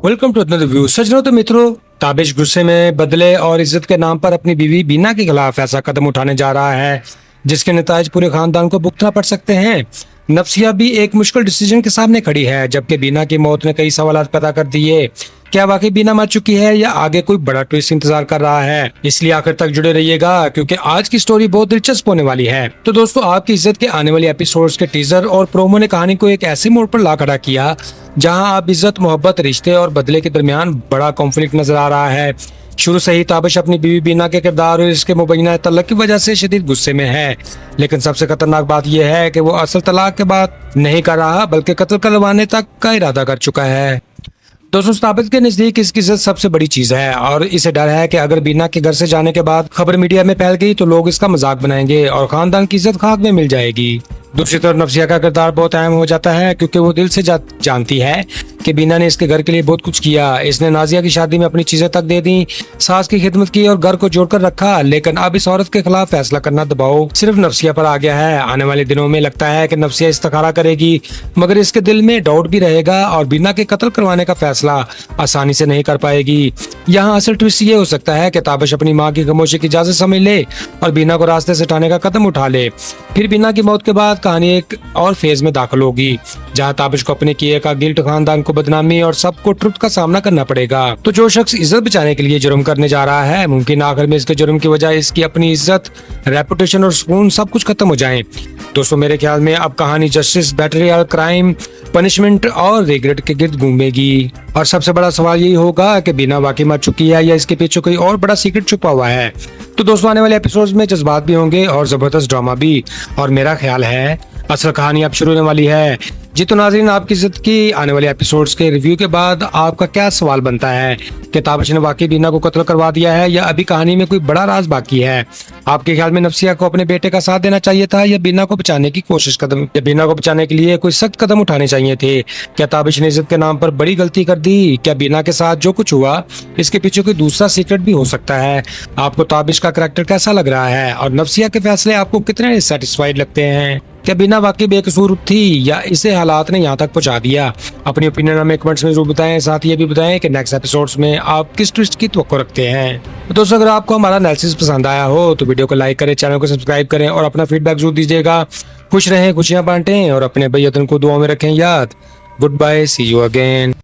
Welcome to another view. सज्जनों तो मित्रों, ताबिश गुस्से में बदले और इज्जत के नाम पर अपनी बीवी बीना के खिलाफ ऐसा कदम उठाने जा रहा है जिसके नताज पूरे खानदान को भुगतना पड़ सकते हैं। नफ्सिया भी एक मुश्किल डिसीजन के सामने खड़ी है, जबकि बीना की मौत ने कई सवाल पैदा कर दिए। क्या वाकई बीना मर चुकी है या आगे कोई बड़ा ट्विस्ट इंतजार कर रहा है? इसलिए आखिर तक जुड़े रहिएगा क्योंकि आज की स्टोरी बहुत दिलचस्प होने वाली है। तो दोस्तों, आपकी इज्जत के आने वाले एपिसोड्स के टीजर और प्रोमो ने कहानी को एक ऐसे मोड़ पर ला खड़ा किया जहां आप इज्जत, मोहब्बत, रिश्ते और बदले के दरमियान बड़ा कॉन्फ्लिक्ट नजर आ रहा है। शुरू से ही ताबिश अपनी बीवी बीना के किरदार और इसके मुबैना तलाक की वजह से शदीद गुस्से में है, लेकिन सबसे खतरनाक बात यह है कि वो असल तलाक के बाद नहीं कर रहा बल्कि कत्ल करवाने तक का इरादा कर चुका है। दोस्तों, ताबिश के नजदीक इसकी इज्जत सबसे बड़ी चीज है और इसे डर है कि अगर बीना के घर से जाने के बाद खबर मीडिया में फैल गई तो लोग इसका मजाक बनाएंगे और खानदान की इज्जत खाक में मिल जाएगी। दूसरी तरफ नफ्सिया का किरदार बहुत अहम हो जाता है क्योंकि वो दिल से जानती है कि बीना ने इसके घर के लिए बहुत कुछ किया। इसने नाजिया की शादी में अपनी चीजें तक दे दी, सास की खिदमत की और घर को जोड़कर रखा, लेकिन अब इस औरत के खिलाफ फैसला करना दबाव सिर्फ नफ्सिया पर आ गया है। आने वाले दिनों में लगता है कि नफ्सिया इस्तिखारा करेगी, मगर इसके दिल में डाउट भी रहेगा और बीना के कत्ल करवाने का फैसला आसानी से नहीं कर पाएगी। यहाँ असल ट्विस्ट ये हो सकता है कि ताबिश अपनी माँ की खामोशी की इजाजत समझ ले और बीना को रास्ते से हटाने का कदम उठा ले। फिर बीना की मौत के बाद कहानी एक और फेज में दाखिल होगी जहां ताबिश को अपने किए का गिल्ट, खानदान को बदनामी और सबको ट्रुथ का सामना करना पड़ेगा। तो जो शख्स इज्जत बचाने के लिए जुर्म करने जा रहा है, मुमकिन आखिर में इसके जुर्म की वजह इसकी अपनी इज्जत, रेपुटेशन और सुकून सब कुछ खत्म हो जाए। दोस्तों, मेरे ख्याल में अब कहानी जस्टिस, बेट्रियल, क्राइम, पनिशमेंट और रिग्रेट के गिर्द घूमेगी और सबसे बड़ा सवाल यही होगा कि बीना वाकई मर चुकी है या इसके पीछे कोई और बड़ा सीक्रेट छुपा हुआ है। तो दोस्तों, आने वाले एपिसोड्स में जज्बात भी होंगे और जबरदस्त ड्रामा भी, और मेरा ख्याल है असल कहानी अब शुरू होने वाली है। जी तो नाज़रीन, आपकी इज्जत की आने वाले एपिसोड्स के रिव्यू के बाद आपका क्या सवाल बनता है कि ताबिश ने वाकई बीना को कत्ल करवा दिया है या अभी कहानी में कोई बड़ा राज बाकी है? आपके ख्याल में नफ्सिया को अपने बेटे का साथ देना चाहिए था या बीना को बचाने की बीना को बचाने के लिए कोई सख्त कदम उठाने चाहिए थे? क्या ताबिश ने इज्जत के नाम पर बड़ी गलती कर दी? क्या बीना के साथ जो कुछ हुआ इसके पीछे कोई दूसरा सीक्रेट भी हो सकता है? आपको ताबिश का करैक्टर कैसा लग रहा है और नफ्सिया के फैसले आपको कितने सेटिस्फाइड लगते हैं? क्या बीना वाकई बेकसूर थी या इसे हालात ने यहाँ तक पहुँचा दिया? अपनी ओपिनियन हमें कमेंट्स में जरूर बताएं। साथ ही ये भी बताएं कि नेक्स्ट एपिसोड्स में आप किस ट्विस्ट की तवक्को रखते हैं। दोस्तों, अगर आपको हमारा एनालिसिस पसंद आया हो तो वीडियो को लाइक करें, चैनल को सब्सक्राइब करें और अपना फीडबैक जरूर दीजिएगा। खुश रहें, खुशियां बांटें और अपने भाई को दुआ में रखें याद। Goodbye, see you again.